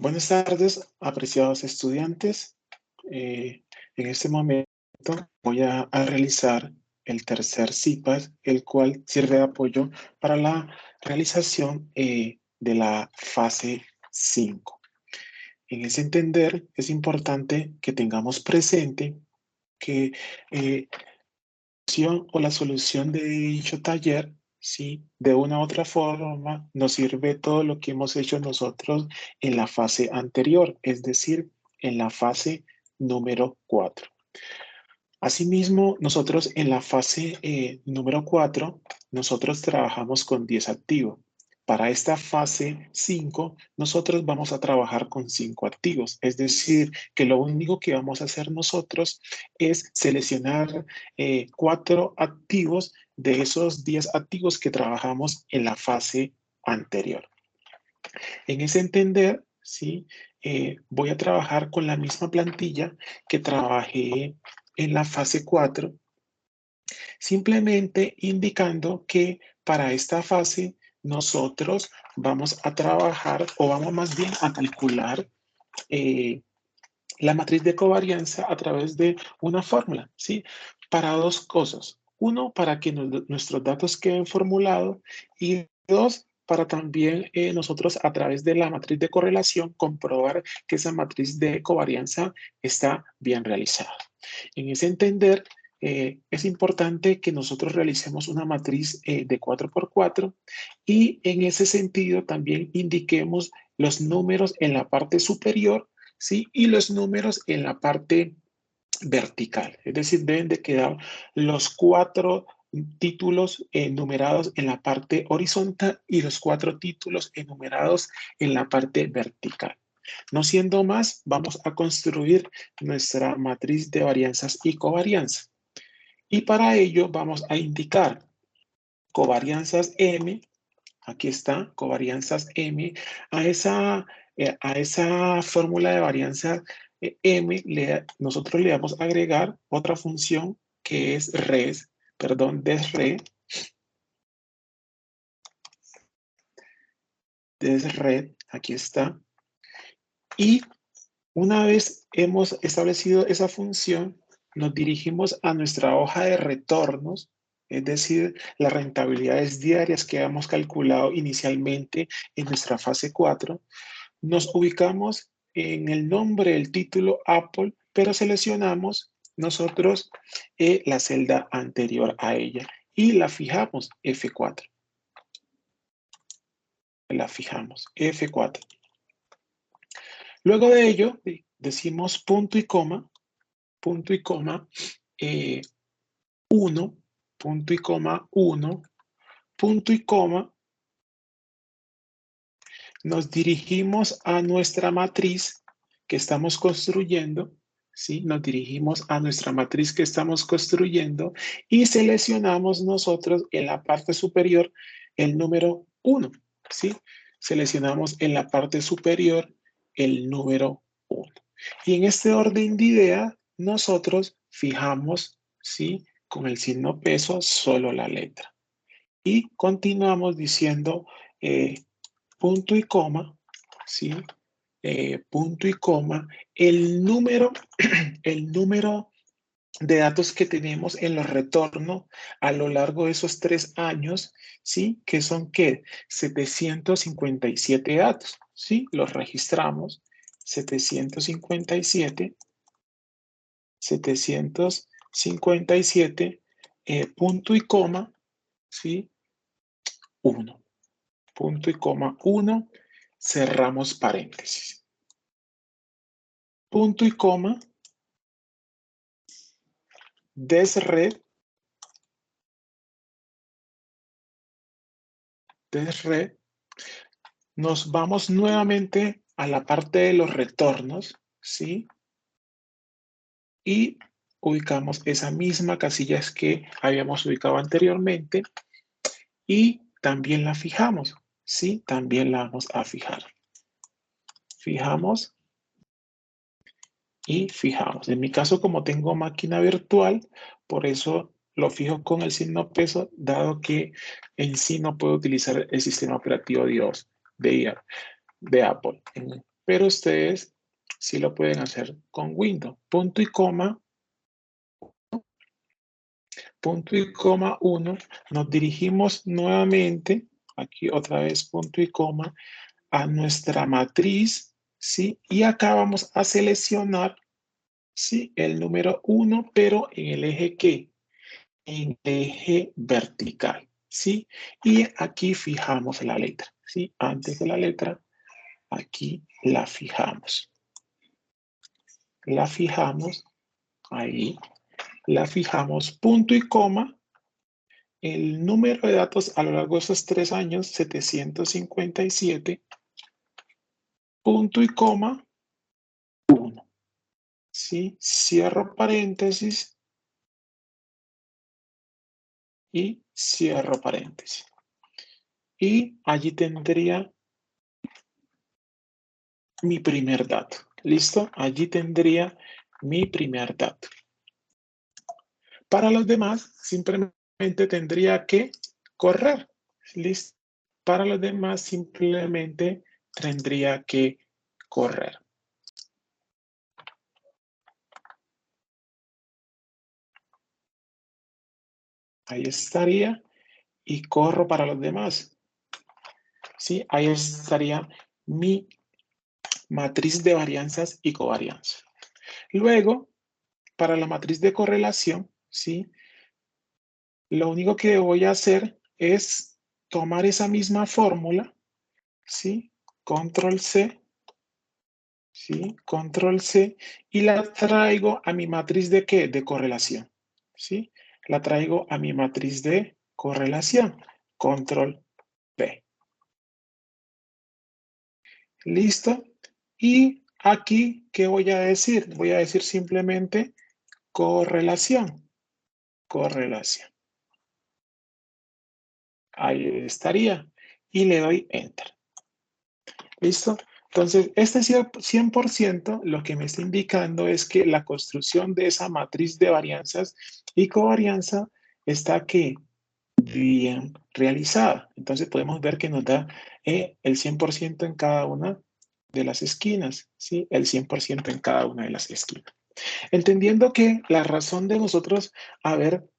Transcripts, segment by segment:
Buenas tardes, apreciados estudiantes. En este momento voy a realizar el tercer CIPAS, el cual sirve de apoyo para la realización de la fase 5. En ese entender, es importante que tengamos presente que la solución de dicho taller, ¿sí? De una u otra forma, nos sirve todo lo que hemos hecho nosotros en la fase anterior, es decir, en la fase número 4. Asimismo, nosotros en la fase número 4, nosotros trabajamos con 10 activos. Para esta fase 5, nosotros vamos a trabajar con 5 activos. Es decir, que lo único que vamos a hacer nosotros es seleccionar 4 activos de esos 10 activos que trabajamos en la fase anterior. En ese entender, ¿sí? Voy a trabajar con la misma plantilla que trabajé en la fase 4, simplemente indicando que para esta fase nosotros vamos a trabajar o vamos más bien a calcular la matriz de covarianza a través de una fórmula, ¿sí? Para dos cosas. Uno, para que nuestros datos queden formulados y dos, para también nosotros a través de la matriz de correlación comprobar que esa matriz de covarianza está bien realizada. En ese entender, es importante que nosotros realicemos una matriz de 4x4 y en ese sentido también indiquemos los números en la parte superior, ¿sí? Y los números en la parte vertical. Es decir, deben de quedar los 4 títulos enumerados en la parte horizontal y los 4 títulos enumerados en la parte vertical. No siendo más, vamos a construir nuestra matriz de varianzas y covarianzas. Y para ello vamos a indicar covarianzas M, aquí está, covarianzas M, a esa fórmula de varianza M, nosotros le vamos a agregar otra función que es desred, aquí está. Y una vez hemos establecido esa función, nos dirigimos a nuestra hoja de retornos, es decir, las rentabilidades diarias que habíamos calculado inicialmente en nuestra fase 4. Nos ubicamos en el nombre del título Apple, pero seleccionamos nosotros la celda anterior a ella y la fijamos F4. La fijamos F4. Luego de ello, decimos punto y coma, 1, punto y coma 1, punto y coma. Nos dirigimos a nuestra matriz que estamos construyendo, ¿sí? Nos dirigimos a nuestra matriz que estamos construyendo y seleccionamos nosotros en la parte superior el número 1, ¿sí? Seleccionamos en la parte superior el número 1. Y en este orden de idea, nosotros fijamos, ¿sí? Con el signo peso solo la letra. Y continuamos diciendo punto y coma, ¿sí? Punto y coma, el número de datos que tenemos en los retornos a lo largo de esos 3 años, ¿sí? Que son, ¿qué? 757 datos, ¿sí? Los registramos, 757, punto y coma, ¿sí? 1, punto y coma 1, cerramos paréntesis. Punto y coma, desred, nos vamos nuevamente a la parte de los retornos, ¿sí? Y ubicamos esa misma casilla que habíamos ubicado anteriormente y también la fijamos, ¿sí? También la vamos a fijar. Fijamos y fijamos. En mi caso, como tengo máquina virtual, por eso lo fijo con el signo peso, dado que en sí no puedo utilizar el sistema operativo de Apple. pero ustedes sí lo pueden hacer con Windows. Punto y coma 1, nos dirigimos nuevamente, aquí otra vez punto y coma, a nuestra matriz, ¿sí? Y acá vamos a seleccionar, ¿sí? El número 1, pero en el eje ¿qué? En el eje vertical, ¿sí? Y aquí fijamos la letra, ¿sí? Antes de la letra, aquí la fijamos. La fijamos, ahí, la fijamos, punto y coma. El número de datos a lo largo de esos 3 años, 757, punto y coma, 1. ¿Sí? Cierro paréntesis y cierro paréntesis. Y allí tendría mi primer dato. ¿Listo? Allí tendría mi primer dato. Para los demás, simplemente tendría que correr. ¿Listo? Para los demás, simplemente tendría que correr. Ahí estaría. Y corro para los demás. ¿Sí? Ahí estaría mi matriz de varianzas y covarianzas. Luego, para la matriz de correlación, ¿sí? Lo único que voy a hacer es tomar esa misma fórmula, ¿sí? Control C, ¿sí? Control C, y la traigo a mi matriz de ¿qué? De correlación, ¿sí? La traigo a mi matriz de correlación. Control P. ¿Listo? Y aquí, ¿qué voy a decir? Voy a decir simplemente correlación. Correlación. Ahí estaría. Y le doy Enter. ¿Listo? Entonces, este 100% lo que me está indicando es que la construcción de esa matriz de varianzas y covarianza está que bien realizada. Entonces, podemos ver que nos da el 100% en cada una de las esquinas, ¿sí? El 100% en cada una de las esquinas. Entendiendo que la razón de nosotros haber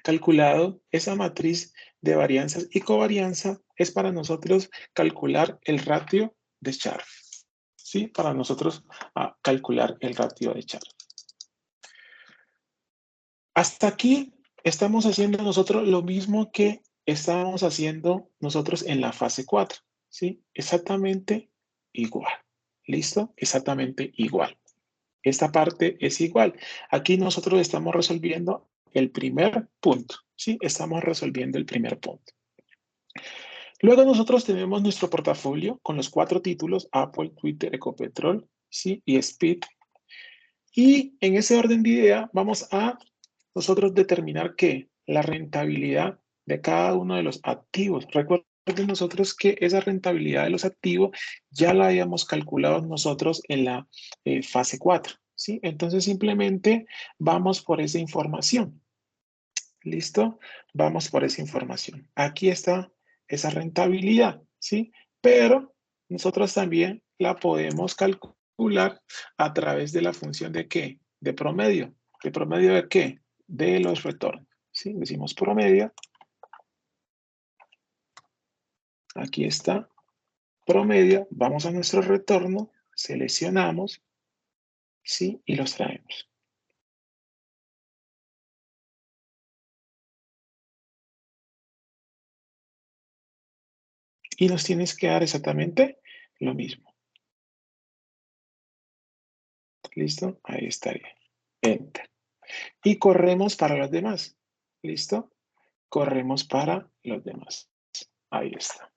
calculado esa matriz de varianzas y covarianza es para nosotros calcular el ratio de Sharp. ¿Sí? Para nosotros calcular el ratio de Sharp. Hasta aquí estamos haciendo nosotros lo mismo que estábamos haciendo nosotros en la fase 4. ¿Sí? Exactamente igual. ¿Listo? Exactamente igual. Esta parte es igual. Aquí nosotros estamos resolviendo el primer punto. ¿Sí? Estamos resolviendo el primer punto. Luego nosotros tenemos nuestro portafolio con los 4 títulos, Apple, Twitter, Ecopetrol, ¿sí? Y Speed. Y en ese orden de idea vamos a nosotros determinar que la rentabilidad de cada uno de los activos. Recuerden nosotros que esa rentabilidad de los activos ya la habíamos calculado nosotros en la fase 4. ¿Sí? Entonces simplemente vamos por esa información. ¿Listo? Vamos por esa información. Aquí está esa rentabilidad, ¿sí? Pero nosotros también la podemos calcular a través de la función de ¿qué? De promedio. ¿De promedio de qué? De los retornos, ¿sí? Decimos promedio. Aquí está. Promedio. Vamos a nuestro retorno. Seleccionamos, ¿sí? Y los traemos. Y nos tienes que dar exactamente lo mismo. ¿Listo? Ahí estaría. Enter. Y corremos para los demás. ¿Listo? Corremos para los demás. Ahí está.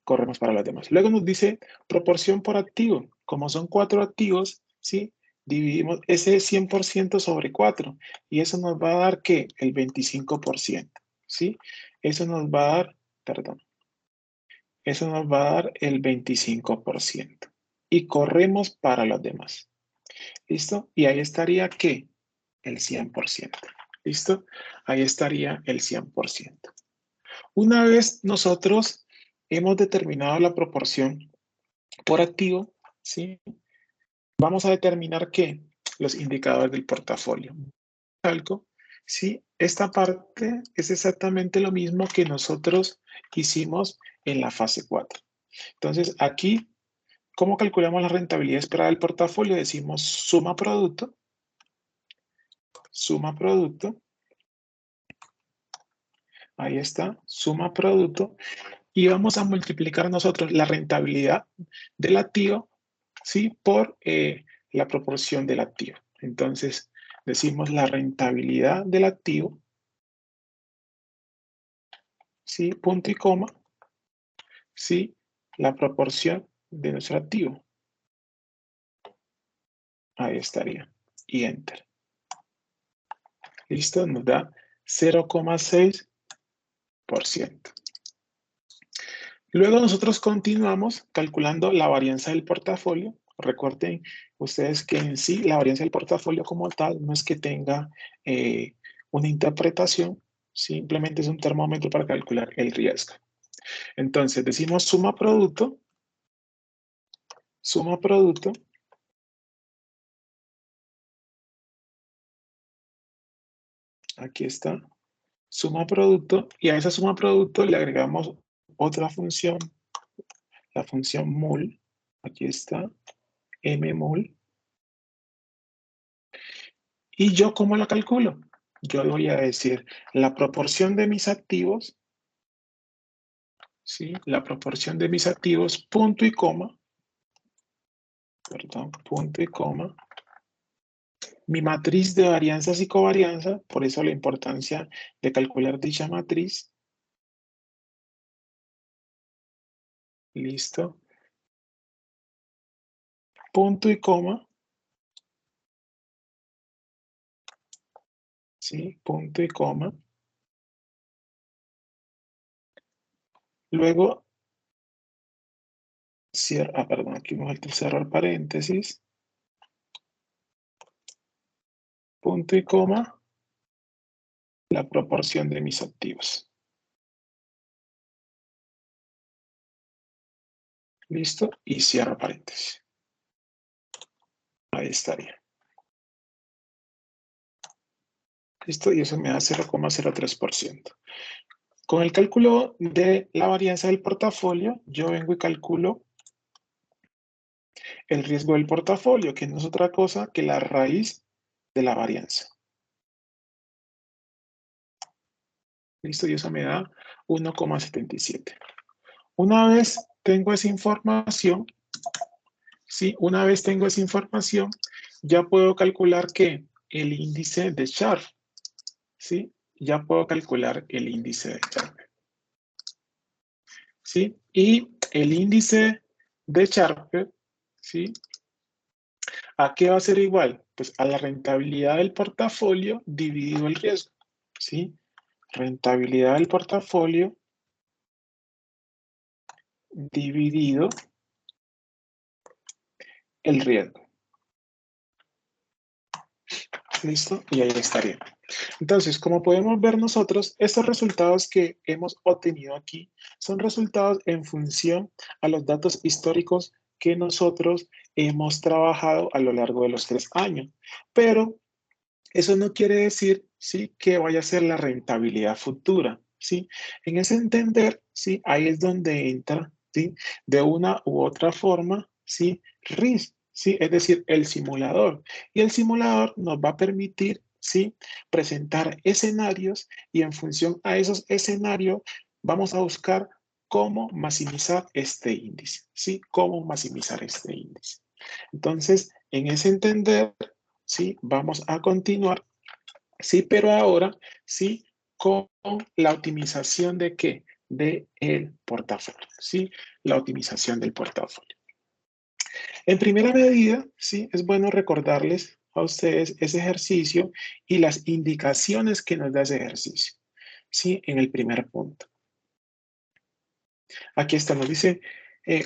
Corremos para los demás. Luego nos dice proporción por activo. Como son 4 activos, ¿sí? Dividimos ese 100% sobre 4. Y eso nos va a dar, ¿qué? El 25%. ¿Sí? Eso nos va a dar, perdón. Eso nos va a dar el 25%. Y corremos para los demás. ¿Listo? Y ahí estaría, ¿qué? El 100%. ¿Listo? Ahí estaría el 100%. Una vez nosotros hemos determinado la proporción por activo, ¿sí? Vamos a determinar que los indicadores del portafolio. Algo, ¿sí? Esta parte es exactamente lo mismo que nosotros hicimos en la fase 4. Entonces, aquí, ¿cómo calculamos la rentabilidad esperada del portafolio? Decimos suma producto, ahí está, suma producto, y vamos a multiplicar nosotros la rentabilidad del activo, ¿sí? Por la proporción del activo. Entonces, decimos la rentabilidad del activo, ¿sí? Punto y coma, ¿sí? La proporción de nuestro activo. Ahí estaría. Y enter. Listo, nos da 0,6%. Luego nosotros continuamos calculando la varianza del portafolio. Recuerden ustedes que en sí la varianza del portafolio como tal no es que tenga una interpretación, simplemente es un termómetro para calcular el riesgo. Entonces decimos suma producto, aquí está, suma producto, y a esa suma producto le agregamos otra función, la función mul, aquí está, mmul. ¿Y yo cómo la calculo? Yo voy a decir la proporción de mis activos, ¿sí? La proporción de mis activos, punto y coma, perdón, punto y coma. Mi matriz de varianzas y covarianza, por eso la importancia de calcular dicha matriz. Listo. Punto y coma, ¿sí? Punto y coma. Luego, cierra, perdón, aquí me falta cerrar paréntesis. Punto y coma, la proporción de mis activos. Listo, y cierro paréntesis. Ahí estaría. Listo, y eso me da 0,03%. Con el cálculo de la varianza del portafolio, yo vengo y calculo el riesgo del portafolio, que no es otra cosa que la raíz de la varianza. Listo, y eso me da 1,77. Una vez tengo esa información, ¿sí? Una vez tengo esa información, ya puedo calcular que el índice de Sharpe, ¿sí? Ya puedo calcular el índice de Sharpe, ¿sí? Y el índice de Sharpe, ¿sí? ¿A qué va a ser igual? Pues a la rentabilidad del portafolio dividido el riesgo, ¿sí? Rentabilidad del portafolio dividido el riesgo. ¿Listo? Y ahí estaría. Entonces, como podemos ver nosotros, estos resultados que hemos obtenido aquí son resultados en función a los datos históricos que nosotros hemos trabajado a lo largo de los 3 años. Pero eso no quiere decir, ¿sí?, que vaya a ser la rentabilidad futura, ¿sí? En ese entender, ¿sí?, ahí es donde entra, ¿sí?, de una u otra forma, ¿sí?, RISC, ¿sí?, es decir, el simulador. Y el simulador nos va a permitir, ¿sí?, presentar escenarios y en función a esos escenarios vamos a buscar cómo maximizar este índice, ¿sí? Cómo maximizar este índice. Entonces, en ese entender, ¿sí? Vamos a continuar, sí, pero ahora, sí, con la optimización de qué? De el portafolio, ¿sí? La optimización del portafolio. En primera medida, sí, es bueno recordarles a ustedes ese ejercicio y las indicaciones que nos da ese ejercicio, ¿sí? En el primer punto. Aquí está, nos dice,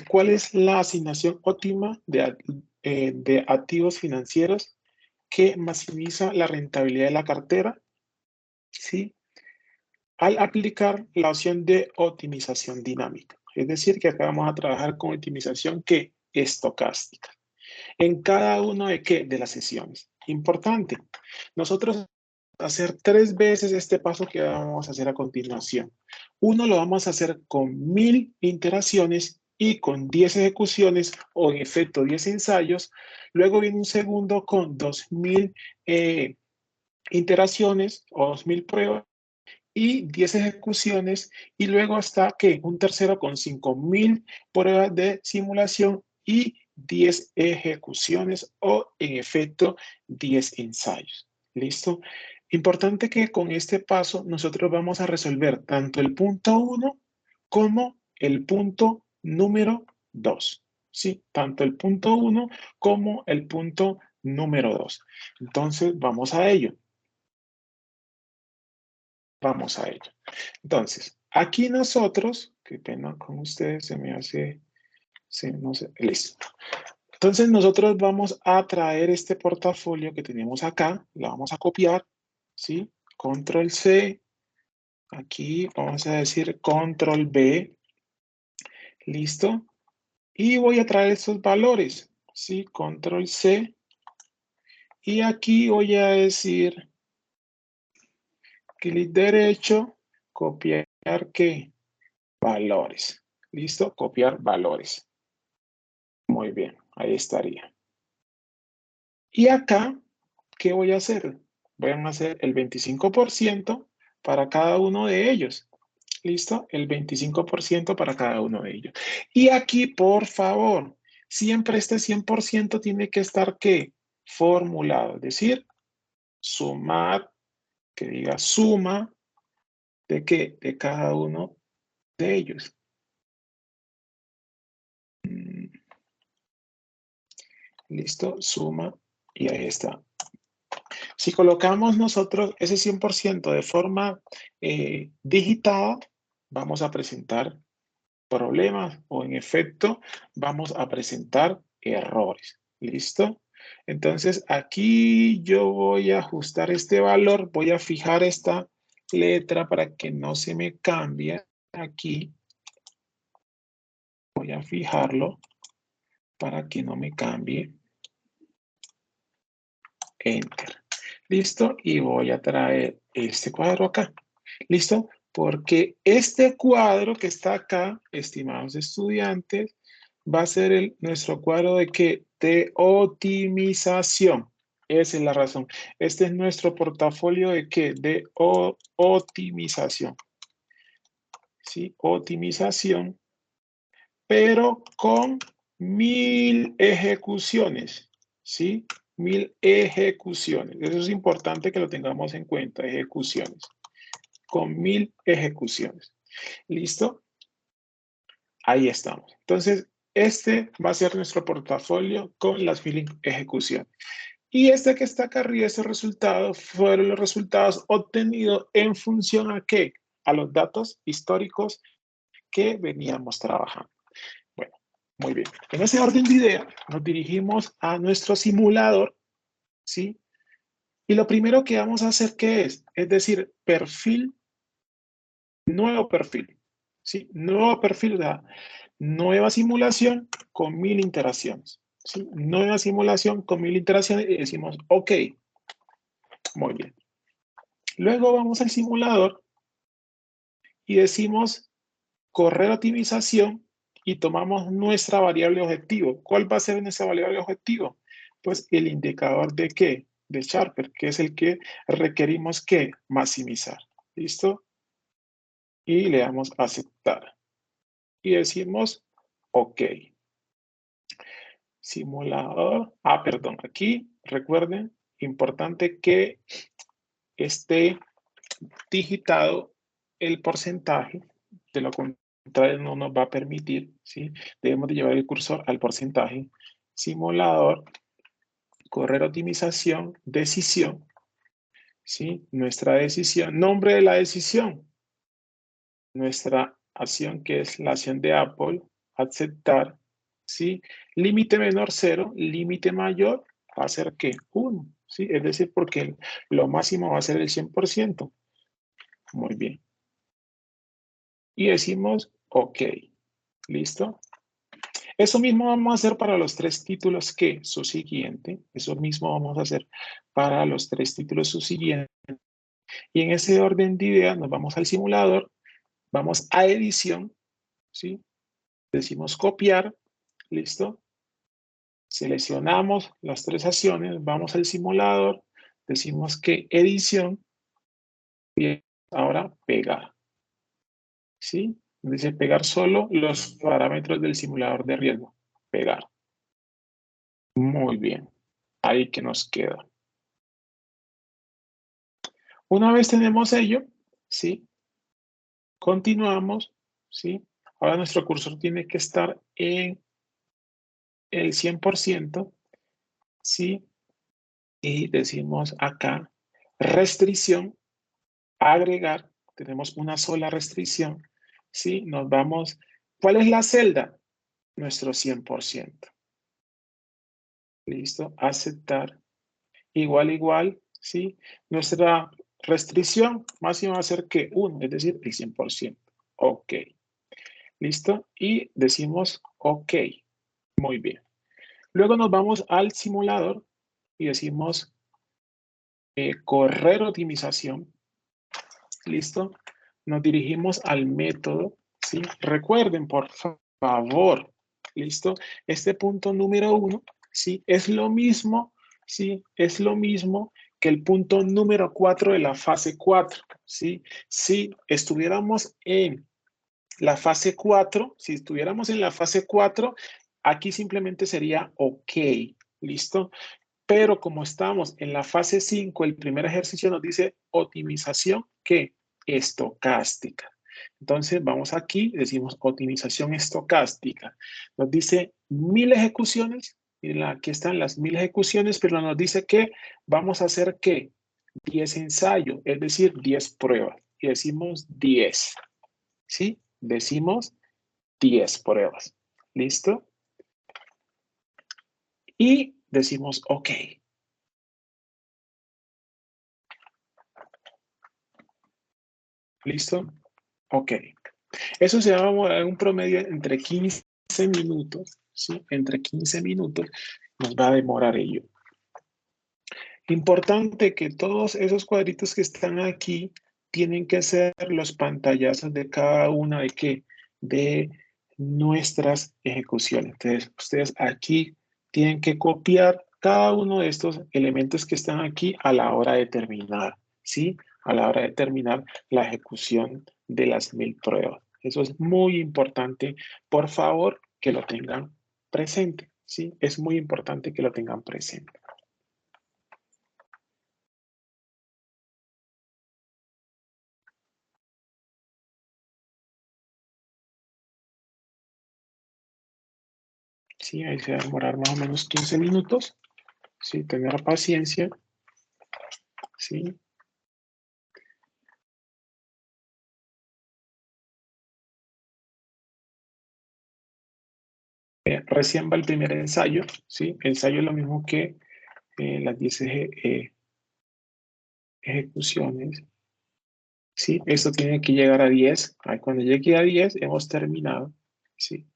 ¿cuál es la asignación óptima de activos financieros que maximiza la rentabilidad de la cartera? ¿Sí? Al aplicar la opción de optimización dinámica. Es decir, que acá vamos a trabajar con optimización que estocástica. En cada uno de qué? De las sesiones. Importante. Nosotros hacer 3 veces este paso que vamos a hacer a continuación. Uno lo vamos a hacer con 1000 interacciones y con 10 ejecuciones o en efecto 10 ensayos. Luego viene un segundo con 2000 interacciones o 2000 pruebas y 10 ejecuciones, y luego hasta que un tercero con 5000 pruebas de simulación y 10 ejecuciones o en efecto 10 ensayos. ¿Listo? Importante que con este paso nosotros vamos a resolver tanto el punto 1 como el punto número 2. ¿Sí? Tanto el punto 1 como el punto número 2. Entonces, vamos a ello. Vamos a ello. Entonces, aquí nosotros, qué pena con ustedes, se me hace, no sé, listo. Entonces nosotros vamos a traer este portafolio que tenemos acá, lo vamos a copiar, ¿sí? Control C, aquí vamos a decir Control B, listo. Y voy a traer estos valores, ¿sí? Control C. Y aquí voy a decir clic derecho, copiar ¿qué? Valores. ¿Listo? Copiar valores. Muy bien, ahí estaría. Y acá, ¿qué voy a hacer? Voy a hacer el 25% para cada uno de ellos. ¿Listo? El 25% para cada uno de ellos. Y aquí, por favor, siempre este 100% tiene que estar, ¿qué? Formulado. Es decir, sumar, que diga suma, ¿de qué? De cada uno de ellos. Listo, suma y ahí está. Si colocamos nosotros ese 100% de forma digitada, vamos a presentar problemas o en efecto vamos a presentar errores. ¿Listo? Entonces aquí yo voy a ajustar este valor, voy a fijar esta letra para que no se me cambie. Aquí voy a fijarlo para que no me cambie. Enter. ¿Listo? Y voy a traer este cuadro acá. ¿Listo? Porque este cuadro que está acá, estimados estudiantes, va a ser nuestro cuadro de ¿qué? De optimización. Esa es la razón. Este es nuestro portafolio de ¿qué? De optimización. ¿Sí? Optimización, pero con 1000 ejecuciones. ¿Sí? 1000 ejecuciones. Eso es importante que lo tengamos en cuenta, ejecuciones. Con 1000 ejecuciones. ¿Listo? Ahí estamos. Entonces, este va a ser nuestro portafolio con las 1000 ejecuciones. Y este que está acá arriba, estos resultados, fueron los resultados obtenidos en función a ¿qué? A los datos históricos que veníamos trabajando. Bueno, muy bien. En ese orden de idea, nos dirigimos a nuestro simulador, ¿sí? Y lo primero que vamos a hacer, ¿qué es? Es decir, perfil, nuevo perfil, ¿sí? Nuevo perfil, nueva simulación con 1000 interacciones, ¿sí? Nueva simulación con 1000 interacciones y decimos, ok, muy bien. Luego vamos al simulador y decimos, correr optimización y tomamos nuestra variable objetivo. ¿Cuál va a ser nuestra variable objetivo? Pues el indicador de ¿qué? De Sharper, que es el que requerimos que maximizar. ¿Listo? Y le damos a aceptar. Y decimos OK. Simulador. Perdón, aquí recuerden, importante que esté digitado el porcentaje, de lo contrario no nos va a permitir, ¿sí? Debemos de llevar el cursor al porcentaje. Simulador, correr optimización, decisión, ¿sí? Nuestra decisión, nombre de la decisión, nuestra acción que es la acción de Apple, aceptar, ¿sí? Límite menor 0, límite mayor va a ser ¿qué? 1, ¿sí? Es decir, porque lo máximo va a ser el 100%. Muy bien. Y decimos OK. ¿Listo? Eso mismo vamos a hacer para los tres títulos que subsiguiente. Eso mismo vamos a hacer para los tres títulos subsiguientes. Y en ese orden de ideas nos vamos al simulador, vamos a edición, ¿sí? Decimos copiar, listo. Seleccionamos las tres acciones, vamos al simulador, decimos que edición, y ahora pegar, ¿sí? Dice pegar solo los parámetros del simulador de riesgo. Pegar. Muy bien. Ahí que nos queda. Una vez tenemos ello, ¿sí? Continuamos, ¿sí? Ahora nuestro cursor tiene que estar en el 100%, ¿sí? Y decimos acá, restricción, agregar, tenemos una sola restricción, ¿sí? Nos vamos, ¿cuál es la celda? Nuestro 100%. Listo, aceptar, igual, ¿sí? Nuestra restricción máxima va a ser que 1, es decir, el 100%. Ok, listo, y decimos ok, muy bien. Luego nos vamos al simulador y decimos correr optimización. ¿Listo? Nos dirigimos al método, ¿sí? Recuerden, por favor, ¿listo? Este punto número 1, ¿sí? Es lo mismo, ¿sí? Es lo mismo que el punto número 4 de la fase 4, ¿sí? Si estuviéramos en la fase 4, si estuviéramos en la fase 4, aquí simplemente sería OK, ¿listo? Pero como estamos en la fase 5, el primer ejercicio nos dice optimización ¿qué? Estocástica. Entonces vamos aquí, decimos optimización estocástica. Nos dice 1000 ejecuciones. Miren, aquí están las 1000 ejecuciones, pero nos dice que vamos a hacer ¿qué? 10 ensayos, es decir, 10 pruebas. Y decimos 10. ¿Sí? Decimos 10 pruebas. ¿Listo? Y decimos OK. ¿Listo? OK. Eso se va a mover un promedio entre 15 minutos, ¿sí? Entre 15 minutos nos va a demorar ello. Importante que todos esos cuadritos que están aquí tienen que ser los pantallazos de cada una de qué, de nuestras ejecuciones. Entonces, ustedes aquí tienen que copiar cada uno de estos elementos que están aquí a la hora de terminar, ¿sí? A la hora de terminar la ejecución de las 1000 pruebas. Eso es muy importante. Por favor, que lo tengan presente, ¿sí? Es muy importante que lo tengan presente. Sí, ahí se va a demorar más o menos 15 minutos. Sí, tener paciencia. Sí. Recién va el primer ensayo. Sí, ensayo es lo mismo que las 10 ejecuciones. Sí, esto tiene que llegar a 10. Ahí cuando llegue a 10, hemos terminado. Sí.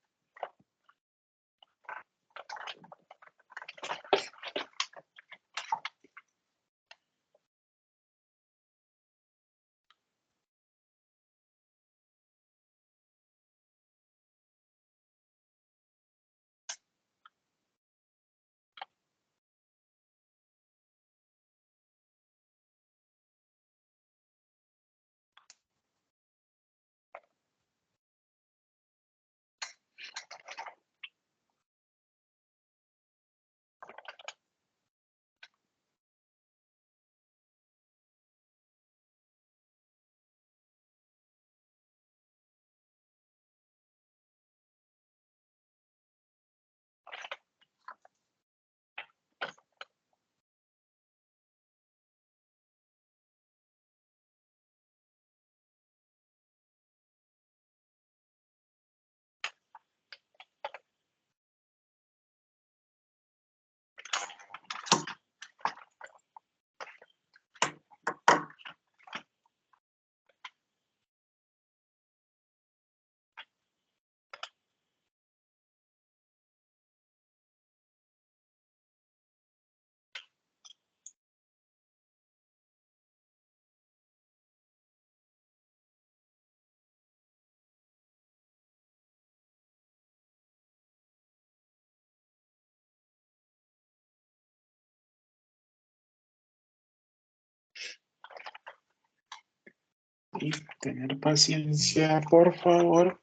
Y tener paciencia, por favor.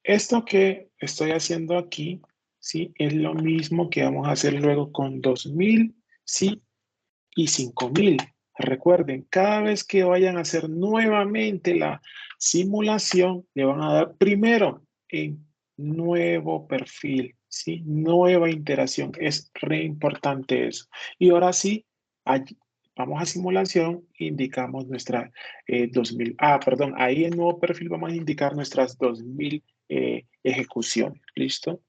Esto que estoy haciendo aquí, ¿sí? Es lo mismo que vamos a hacer luego con 2000, ¿sí? Y 5000. Recuerden, cada vez que vayan a hacer nuevamente la simulación, le van a dar primero en nuevo perfil, ¿sí? Nueva interacción. Es re importante eso. Y ahora sí, vamos a simulación, indicamos nuestra 2000. Ah, perdón, ahí en nuevo perfil vamos a indicar nuestras 2000 ejecuciones. ¿Listo?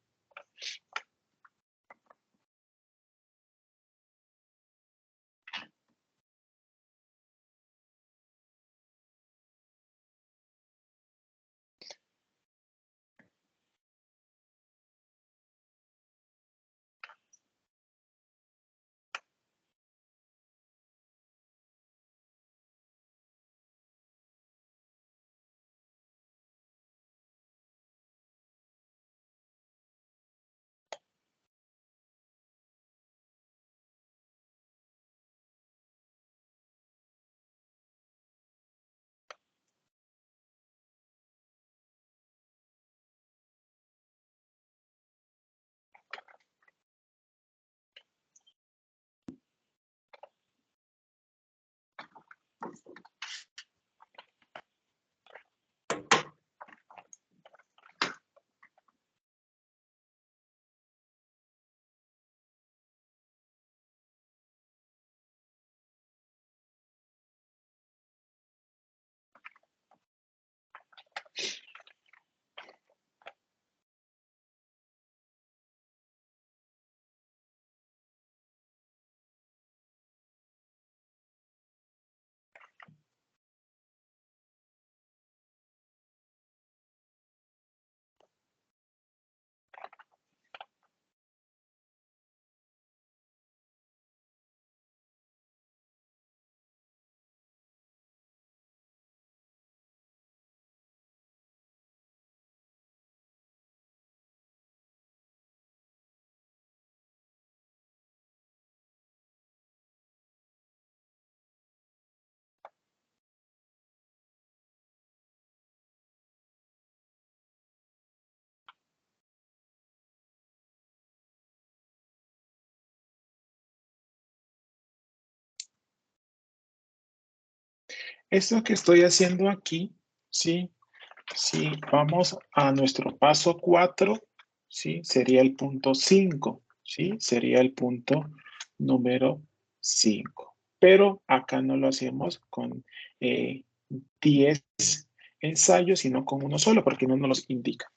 Esto que estoy haciendo aquí, ¿sí? Si vamos a nuestro paso 4, ¿sí? Sería el punto 5, ¿sí? Sería el punto número 5. Pero acá no lo hacemos con 10 ensayos, sino con uno solo, porque no nos los indica.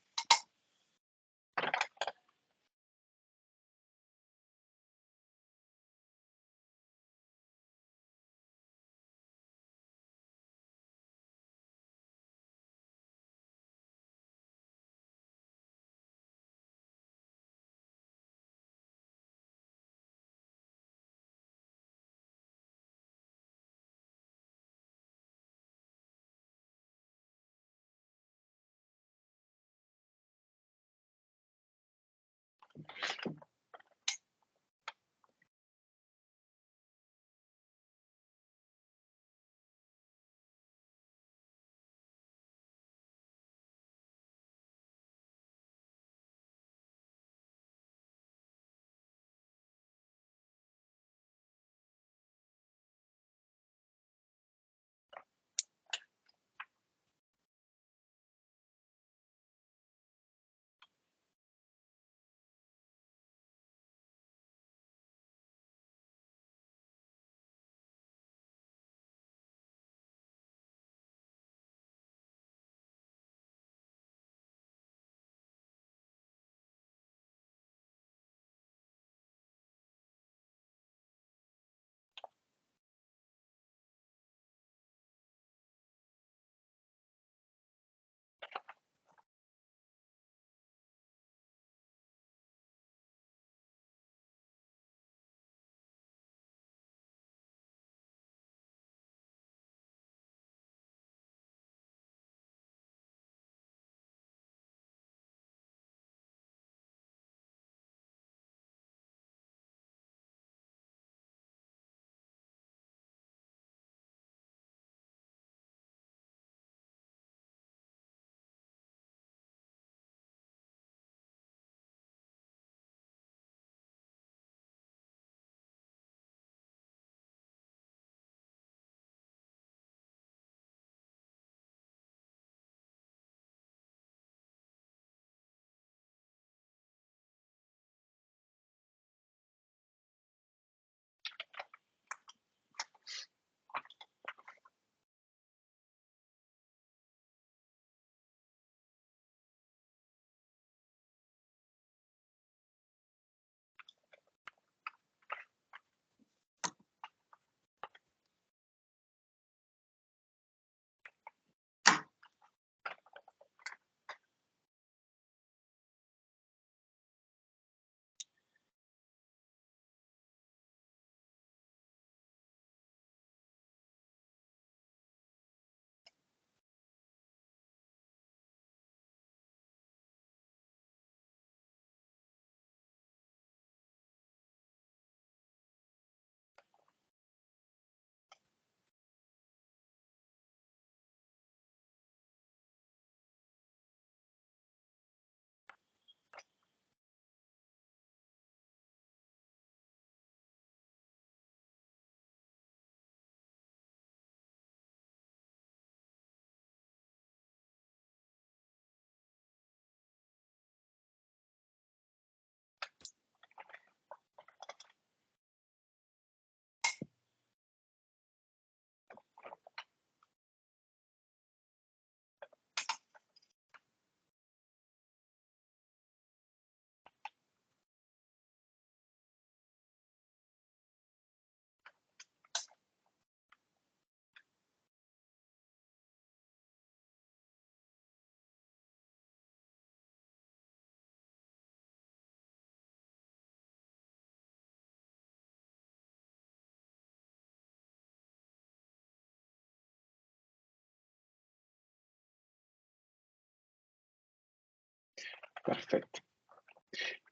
Perfecto.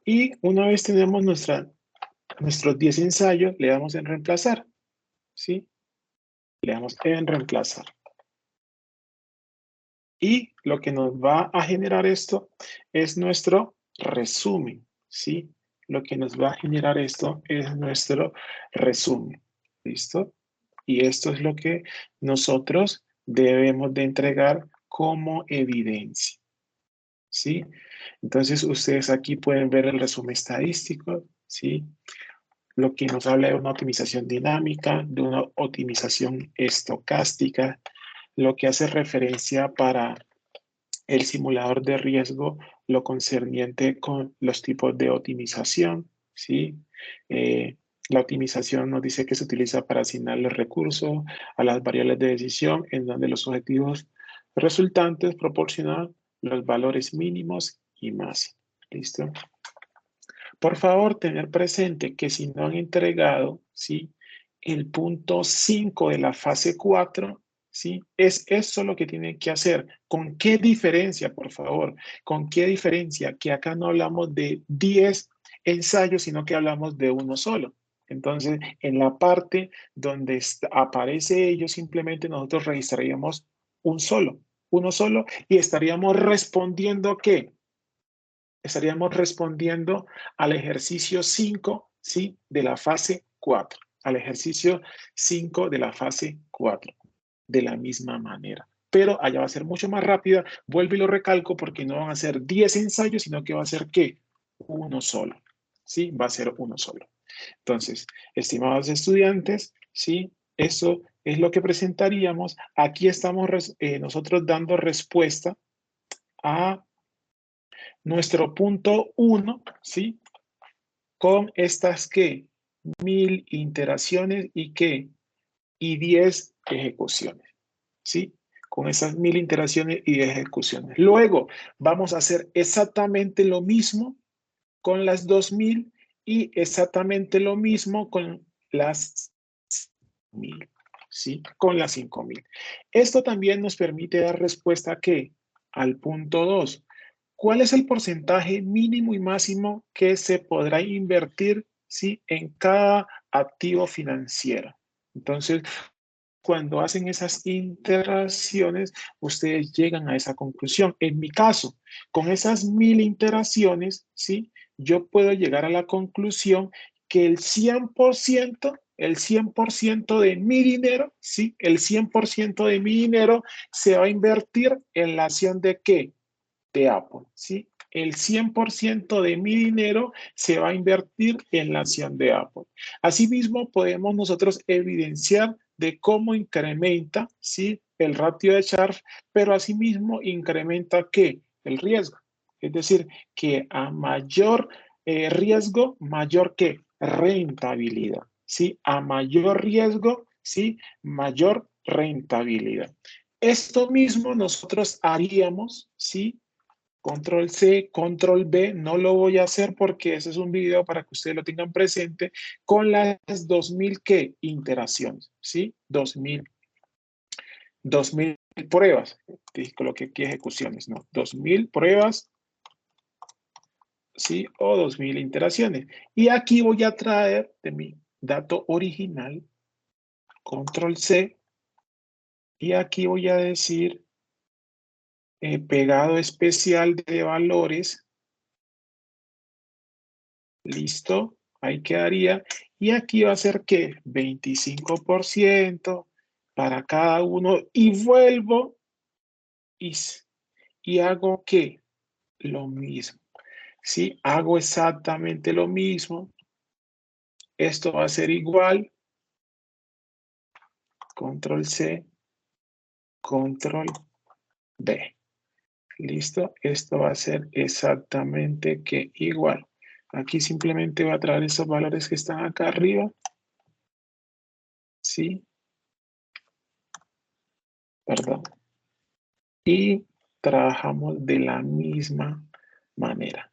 Y una vez tenemos nuestros 10 ensayos, le damos en reemplazar, ¿sí? Le damos en reemplazar. Y lo que nos va a generar esto es nuestro resumen, ¿sí? Lo que nos va a generar esto es nuestro resumen, ¿listo? Y esto es lo que nosotros debemos de entregar como evidencia, ¿sí? Entonces, ustedes aquí pueden ver el resumen estadístico, ¿sí? Lo que nos habla de una optimización dinámica, de una optimización estocástica, lo que hace referencia para el simulador de riesgo, lo concerniente con los tipos de optimización, ¿sí? La optimización nos dice que se utiliza para asignar los recursos a las variables de decisión, en donde los objetivos resultantes proporcionan los valores mínimos y máximos. ¿Listo? Por favor, tener presente que si no han entregado, ¿sí? El punto 5 de la fase 4, ¿sí? Es eso lo que tienen que hacer. ¿Con qué diferencia, por favor? ¿Con qué diferencia? Que acá no hablamos de 10 ensayos, sino que hablamos de uno solo. Entonces, en la parte donde aparece ello, simplemente nosotros registraríamos uno solo, y estaríamos respondiendo ¿qué? Estaríamos respondiendo al ejercicio 5, ¿sí? De la fase 4, al ejercicio 5 de la fase 4, de la misma manera. Pero allá va a ser mucho más rápida, vuelvo y lo recalco porque no van a ser 10 ensayos, sino que va a ser ¿qué? Uno solo, ¿sí? Va a ser uno solo. Entonces, estimados estudiantes, ¿sí? Eso es lo que presentaríamos. Aquí estamos nosotros dando respuesta a nuestro punto 1, ¿sí? Con estas que 1000 interacciones y que y 10 ejecuciones, ¿sí? Con esas 1000 interacciones y 10 ejecuciones. Luego vamos a hacer exactamente lo mismo con las 2000 y exactamente lo mismo con las 1000, ¿sí? Con las 5000. Esto también nos permite dar respuesta a ¿qué? Al punto 2. ¿Cuál es el porcentaje mínimo y máximo que se podrá invertir, ¿sí? En cada activo financiero? Entonces, cuando hacen esas interacciones, ustedes llegan a esa conclusión. En mi caso, con esas 1000 interacciones, ¿sí? Yo puedo llegar a la conclusión que el 100% de mi dinero, ¿sí? El 100% de mi dinero se va a invertir en la acción de ¿qué? De Apple, ¿sí? El 100% de mi dinero se va a invertir en la acción de Apple. Asimismo, podemos nosotros evidenciar de cómo incrementa, ¿sí? El ratio de Sharpe, pero asimismo incrementa ¿qué? El riesgo. Es decir, que a mayor riesgo, mayor ¿qué? Rentabilidad, ¿sí? A mayor riesgo, ¿sí? Mayor rentabilidad. Esto mismo nosotros haríamos, ¿sí? Control C, Control B, no lo voy a hacer porque ese es un video para que ustedes lo tengan presente con las 2000 ¿qué? Interacciones, ¿sí? 2000 pruebas, coloqué aquí ejecuciones, no, 2000 pruebas, ¿sí? O 2000 interacciones. Y aquí voy a traer de mi dato original, Control C, y aquí voy a decir pegado especial de valores. Listo, ahí quedaría. Y aquí va a ser que 25% para cada uno. Y vuelvo y hago que lo mismo. ¿Sí? Hago exactamente lo mismo. Esto va a ser igual. Control C, Control B. Listo, esto va a ser exactamente que igual. Aquí simplemente va a traer esos valores que están acá arriba. ¿Sí? Perdón. Y trabajamos de la misma manera.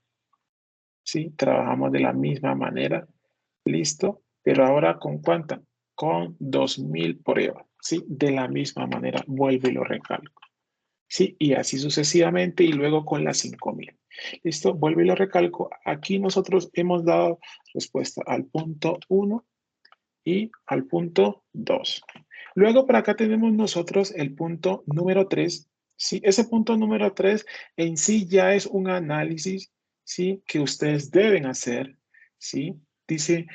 ¿Sí? Trabajamos de la misma manera. ¿Listo? Pero ahora ¿con cuánta? Con 2000 pruebas. ¿Sí? De la misma manera. Vuelvo y lo recalco. ¿sí? Y así sucesivamente y luego con las 5.000. ¿Listo? Vuelvo y lo recalco. Aquí nosotros hemos dado respuesta al punto 1 y al punto 2. Luego por acá tenemos nosotros el punto número 3. ¿Sí? Ese punto número 3 en sí ya es un análisis, ¿sí? Que ustedes deben hacer. ¿Sí? Dice,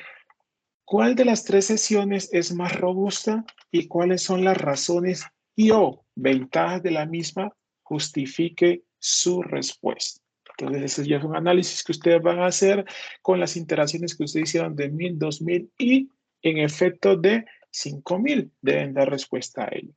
¿cuál de las tres sesiones es más robusta y cuáles son las razones y o ventajas de la misma? Justifique su respuesta. Entonces, ese ya es un análisis que ustedes van a hacer con las interacciones que ustedes hicieron de 1.000, 2.000 y en efecto de 5.000. Deben dar respuesta a ello.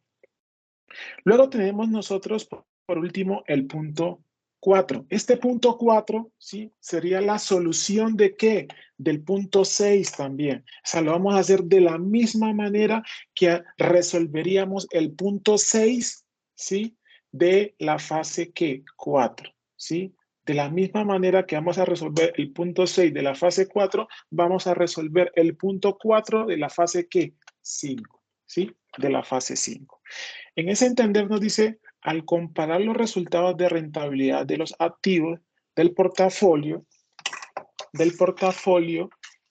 Luego tenemos nosotros, por último, el punto 4. Este punto 4, ¿sí? Sería la solución de ¿qué? Del punto 6 también. O sea, lo vamos a hacer de la misma manera que resolveríamos el punto 6, ¿sí? De la fase ¿qué? 4, ¿sí? De la misma manera que vamos a resolver el punto 6 de la fase 4, vamos a resolver el punto 4 de la fase ¿qué? 5, ¿sí? De la fase 5. En ese entender nos dice, al comparar los resultados de rentabilidad de los activos del portafolio,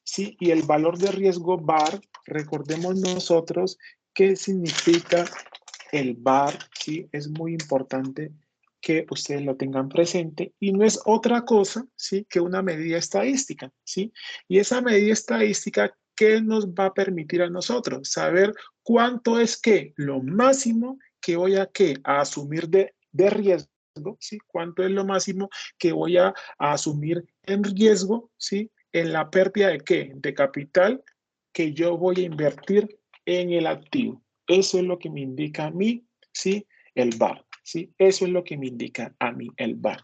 ¿sí? Y el valor de riesgo VAR, recordemos nosotros qué significa el VAR, ¿sí? Es muy importante que ustedes lo tengan presente y no es otra cosa, ¿sí? Que una medida estadística, ¿sí? Y esa medida estadística, ¿qué nos va a permitir a nosotros? Saber cuánto es que lo máximo que voy a, ¿qué? A asumir de riesgo, ¿sí? Cuánto es lo máximo que voy a asumir en riesgo, ¿sí? En la pérdida de ¿qué? De capital que yo voy a invertir en el activo. Eso es lo que me indica a mí, ¿sí? El VAR, ¿sí? Eso es lo que me indica a mí el VAR.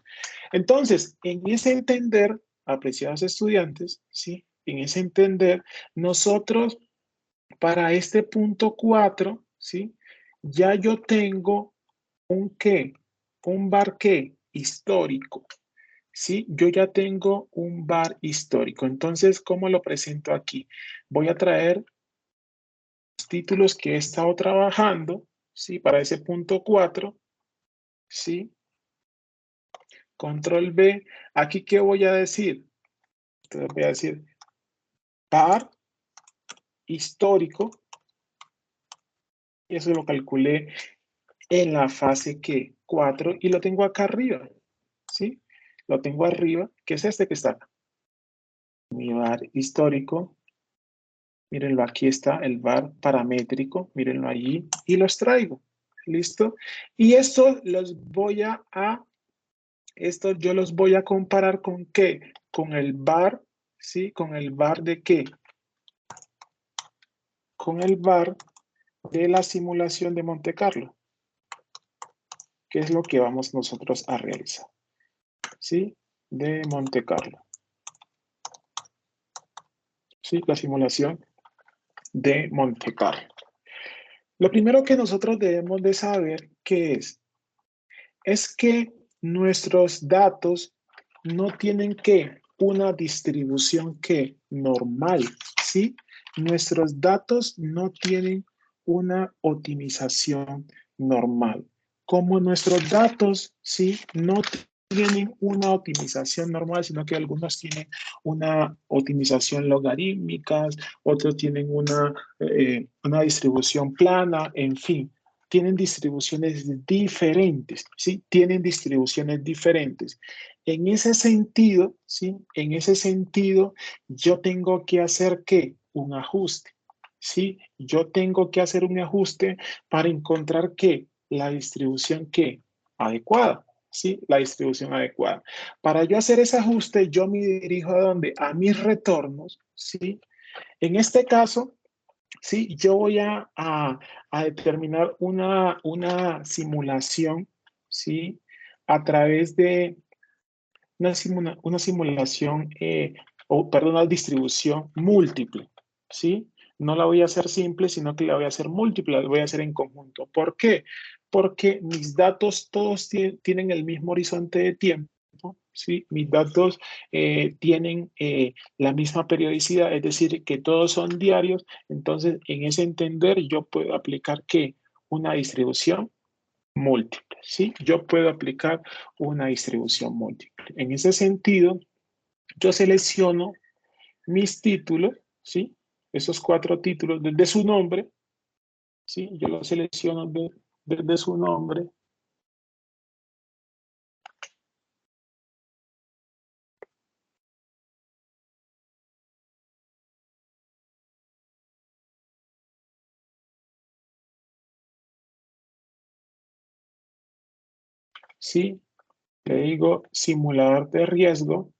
Entonces, en ese entender, apreciados estudiantes, ¿sí? En ese entender, nosotros para este punto 4, ¿sí? Ya yo tengo un qué, un VAR qué, histórico, ¿sí? Yo ya tengo un VAR histórico. Entonces, ¿cómo lo presento aquí? Voy a traer títulos que he estado trabajando, ¿sí? Para ese punto 4, ¿sí? Control B. Aquí, ¿qué voy a decir? Entonces voy a decir par histórico. Y eso lo calculé en la fase que 4 y lo tengo acá arriba, ¿sí? Lo tengo arriba, que es este que está acá. Mi VAR histórico. Mírenlo, aquí está el VAR paramétrico. Mírenlo allí y los traigo. ¿Listo? Y esto esto yo los voy a comparar con ¿qué? Con el VAR, ¿sí? Con el VAR de ¿qué? Con el VAR de la simulación de Monte Carlo, que es lo que vamos nosotros a realizar, ¿sí? De Monte Carlo, ¿sí? La simulación de Monte Carlo. Lo primero que nosotros debemos de saber ¿qué es que nuestros datos no tienen que una distribución que normal, ¿sí? Nuestros datos no tienen una optimización normal. Como nuestros datos, ¿sí? No tienen una optimización normal, sino que algunos tienen una optimización logarítmica, otros tienen una distribución plana, en fin tienen distribuciones diferentes, ¿sí? Tienen distribuciones diferentes. En ese sentido, ¿sí? En ese sentido, yo tengo que hacer, ¿qué? Un ajuste, ¿sí? Yo tengo que hacer un ajuste para encontrar, ¿qué? La distribución, ¿qué? Adecuada, ¿sí? La distribución adecuada. Para yo hacer ese ajuste, yo me dirijo a dónde? A mis retornos, ¿sí? En este caso, sí, yo voy a determinar una simulación, ¿sí? A través de una simulación, perdón, una distribución múltiple, ¿sí? No la voy a hacer simple, sino que la voy a hacer múltiple, la voy a hacer en conjunto. ¿Por qué? Porque mis datos todos tienen el mismo horizonte de tiempo, ¿sí? Mis datos tienen la misma periodicidad, es decir, que todos son diarios. Entonces, en ese entender, yo puedo aplicar ¿qué? Una distribución múltiple, ¿sí? Yo puedo aplicar una distribución múltiple. En ese sentido, yo selecciono mis títulos, ¿sí? Esos 4 títulos desde su nombre, ¿sí? Yo los selecciono desde su nombre. ¿Sí? Le digo simulador de riesgo,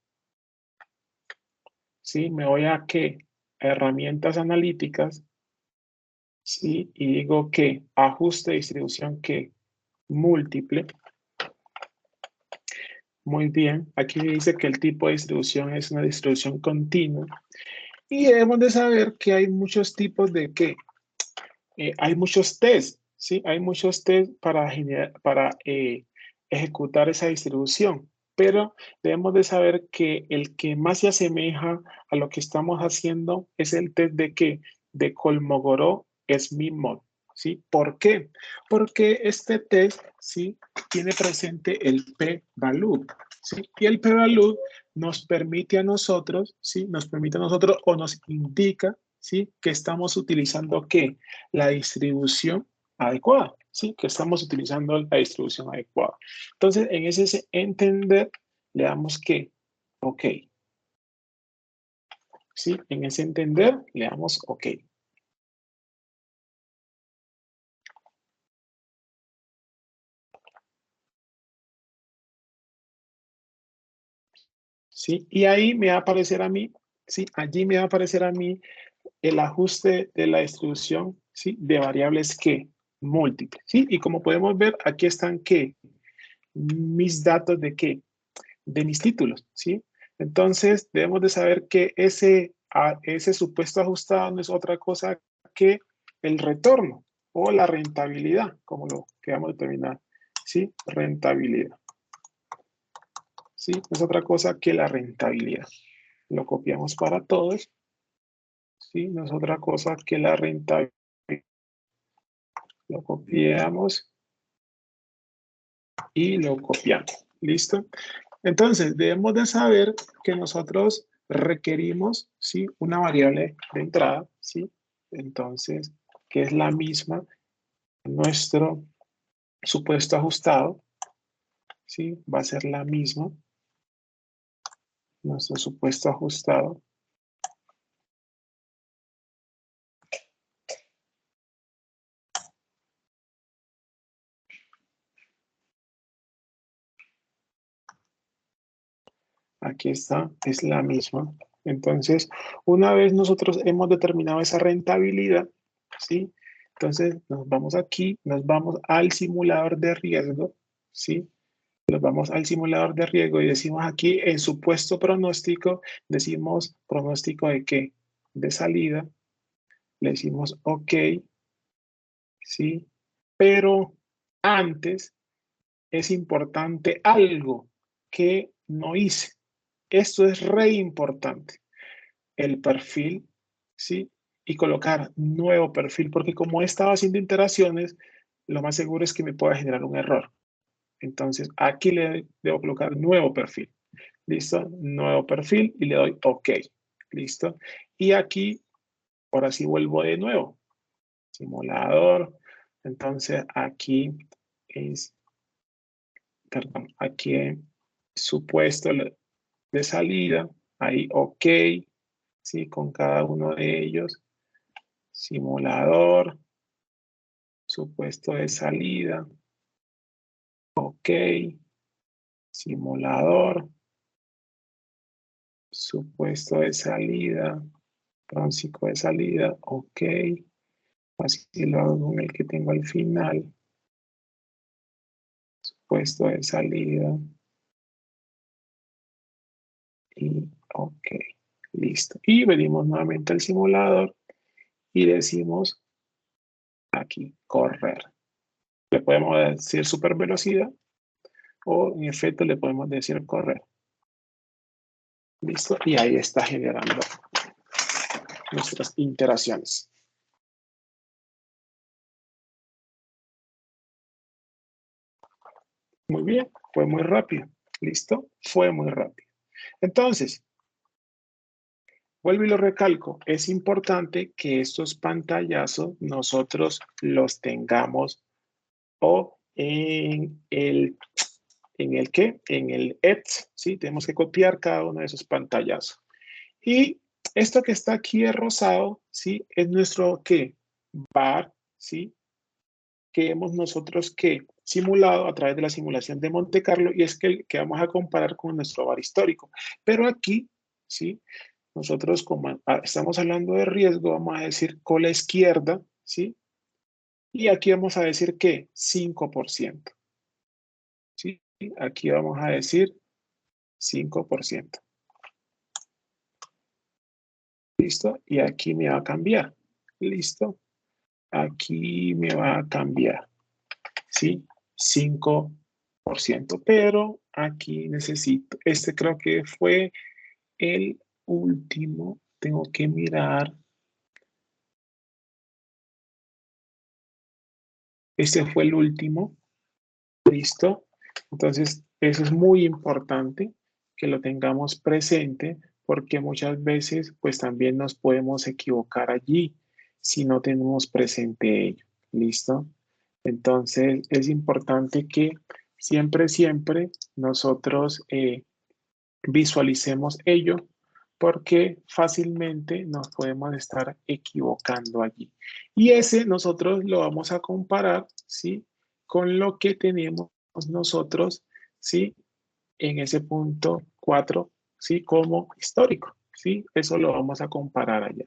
¿sí? Me voy a ¿qué? Herramientas analíticas, ¿sí? Y digo que ajuste de distribución que múltiple. Muy bien, aquí dice que el tipo de distribución es una distribución continua. Y debemos de saber que hay muchos tipos de ¿qué? Hay muchos test, ¿sí? Hay muchos test para ejecutar esa distribución, pero debemos de saber que el que más se asemeja a lo que estamos haciendo es el test de ¿qué? De Kolmogorov-Smirnov, ¿sí? ¿Por qué? Porque este test, ¿sí? Tiene presente el p-value, ¿sí? Y el p-value nos permite a nosotros, ¿sí? Nos permite a nosotros o nos indica, ¿sí? Que estamos utilizando ¿qué? La distribución adecuada, ¿sí? Que estamos utilizando la distribución adecuada. Entonces, en ese entender, le damos que, ok, ¿sí? En ese entender, le damos ok. ¿Sí? Y ahí me va a aparecer a mí, ¿sí? Allí me va a aparecer a mí el ajuste de la distribución, ¿sí? De variables que múltiples, ¿sí? Y como podemos ver, aquí están que mis datos de qué, de mis títulos, ¿sí? Entonces, debemos de saber que ese supuesto ajustado no es otra cosa que el retorno o la rentabilidad, como lo queramos determinar, ¿sí? Rentabilidad, ¿sí? No es otra cosa que la rentabilidad. Lo copiamos para todos, ¿sí? No es otra cosa que la rentabilidad. Lo copiamos y lo copiamos. ¿Listo? Entonces, debemos de saber que nosotros requerimos, ¿sí? Una variable de entrada, ¿sí? Entonces, que es la misma, nuestro supuesto ajustado, ¿sí? Va a ser la misma, nuestro supuesto ajustado. Aquí está, es la misma. Entonces, una vez nosotros hemos determinado esa rentabilidad, ¿sí? Entonces, nos vamos aquí, nos vamos al simulador de riesgo, ¿sí? Nos vamos al simulador de riesgo y decimos aquí en supuesto pronóstico, decimos pronóstico de qué? De salida, le decimos OK, ¿sí? Pero antes es importante algo que no hice. Esto es re importante. El perfil, ¿sí? Y colocar nuevo perfil, porque como he estado haciendo interacciones, lo más seguro es que me pueda generar un error. Entonces, aquí le debo colocar nuevo perfil. ¿Listo? Nuevo perfil y le doy OK. ¿Listo? Y aquí, ahora sí vuelvo de nuevo. Simulador. Entonces, aquí es, perdón, aquí en supuesto de salida. Ahí OK. ¿Sí? Con cada uno de ellos. Simulador. Supuesto de salida. OK. Simulador. Supuesto de salida. Pronóstico de salida. OK. Así lo hago con el que tengo al final. Puesto de salida. Y OK. Listo. Y venimos nuevamente al simulador y decimos aquí, correr. Le podemos decir super velocidad o en efecto le podemos decir correr. Listo. Y ahí está generando nuestras interacciones. Muy bien, fue muy rápido. ¿Listo? Fue muy rápido. Entonces, vuelvo y lo recalco, es importante que estos pantallazos nosotros los tengamos o ¿en el qué? En el X, ¿sí? Tenemos que copiar cada uno de esos pantallazos. Y esto que está aquí de rosado, ¿sí? Es nuestro, ¿qué? Bar, ¿sí? Que hemos nosotros que simulado a través de la simulación de Monte Carlo y es que vamos a comparar con nuestro bar histórico. Pero aquí, ¿sí? Nosotros como estamos hablando de riesgo, vamos a decir cola izquierda, ¿sí? Y aquí vamos a decir que 5%, ¿sí? Aquí vamos a decir 5%. ¿Listo? Y aquí me va a cambiar. ¿Listo? Aquí me va a cambiar. ¿Sí? 5%. Pero aquí necesito, este creo que fue el último. Tengo que mirar. Este fue el último. ¿Listo? Entonces, eso es muy importante que lo tengamos presente porque muchas veces pues también nos podemos equivocar allí si no tenemos presente ello. ¿Listo? Entonces, es importante que siempre nosotros visualicemos ello porque fácilmente nos podemos estar equivocando allí. Y ese nosotros lo vamos a comparar, ¿sí? Con lo que tenemos nosotros, ¿sí? En ese punto 4, ¿sí? Como histórico, ¿sí? Eso lo vamos a comparar allá.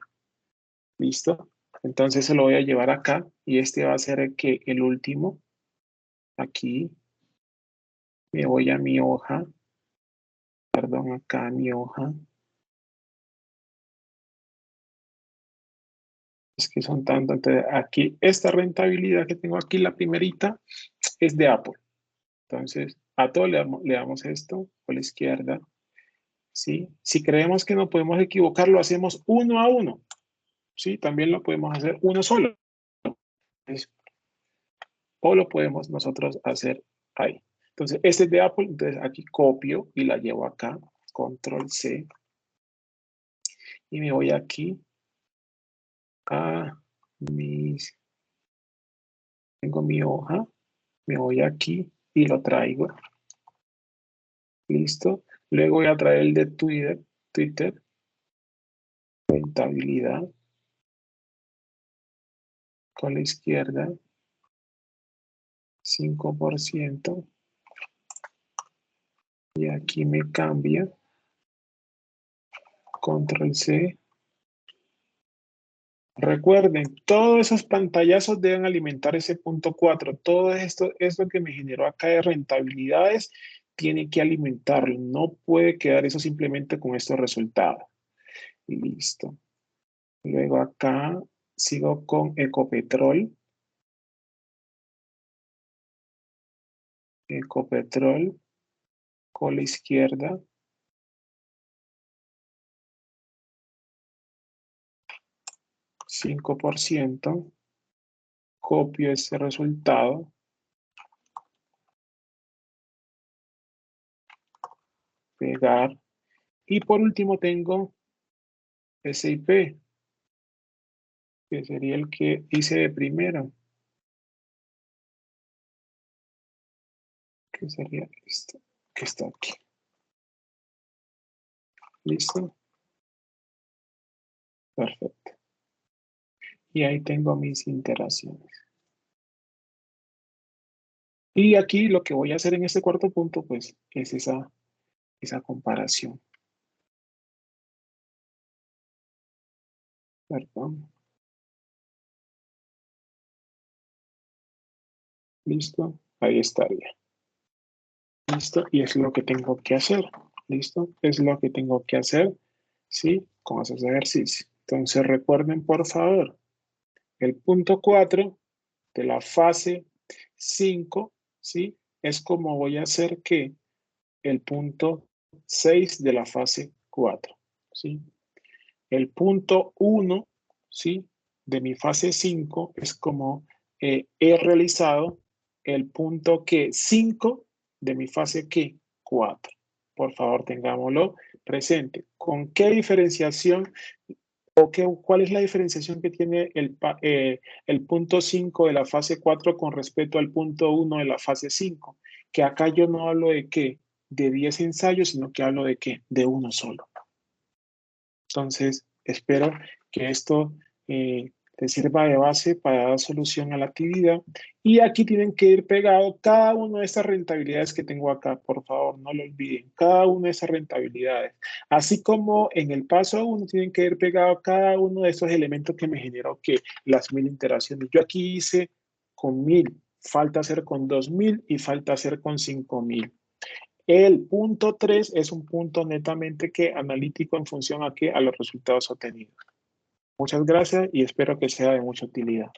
¿Listo? Entonces se lo voy a llevar acá y este va a ser el último. Aquí me voy a mi hoja, perdón, acá a mi hoja. Es que son tantos. Entonces, aquí, esta rentabilidad que tengo aquí, la primerita, es de Apple. Entonces, a todo le damos esto por la izquierda. ¿Sí? Si creemos que no podemos equivocar, lo hacemos uno a uno. ¿Sí? También lo podemos hacer uno solo. O lo podemos nosotros hacer ahí. Entonces, este es de Apple. Entonces, aquí copio y la llevo acá. Control C. Y me voy aquí a mis... Tengo mi hoja. Me voy aquí y lo traigo. Listo. Luego voy a traer el de Twitter, rentabilidad, con la izquierda, 5%. Y aquí me cambia, control C. Recuerden, todos esos pantallazos deben alimentar ese punto 4. Todo esto que me generó acá de rentabilidades, tiene que alimentarlo. No puede quedar eso simplemente con estos resultados. Listo. Luego acá sigo con Ecopetrol. Ecopetrol con la izquierda. 5%. Copio ese resultado. Pegar. Y por último tengo SIP, que sería el que hice de primero, que sería esto, que está aquí. ¿Listo? Perfecto. Y ahí tengo mis iteraciones. Y aquí lo que voy a hacer en este cuarto punto, pues, es esa comparación. Perdón. ¿Listo? Ahí estaría. ¿Listo? Y es lo que tengo que hacer. ¿Listo? Es lo que tengo que hacer, ¿sí? Con esos ejercicios. Entonces, recuerden, por favor, el punto 4 de la fase 5, ¿sí? Es como voy a hacer que el punto 6 de la fase 4, ¿sí? El punto 1, ¿sí? De mi fase 5 es como he realizado el punto que 5 de mi fase ¿qué? 4. Por favor, tengámoslo presente. ¿Con qué diferenciación o cuál es la diferenciación que tiene el punto 5 de la fase 4 con respecto al punto 1 de la fase 5? Que acá yo no hablo de qué, de 10 ensayos, sino que hablo de qué, de uno solo. Entonces, espero que esto te sirva de base para dar solución a la actividad. Y aquí tienen que ir pegado cada una de estas rentabilidades que tengo acá. Por favor, no lo olviden. Cada una de esas rentabilidades. Así como en el paso 1 tienen que ir pegado cada uno de estos elementos que me generó que las 1000 interacciones. Yo aquí hice con 1000. Falta hacer con 2000 y falta hacer con 5000. El punto 3 es un punto netamente que analítico en función a los resultados obtenidos. Muchas gracias y espero que sea de mucha utilidad.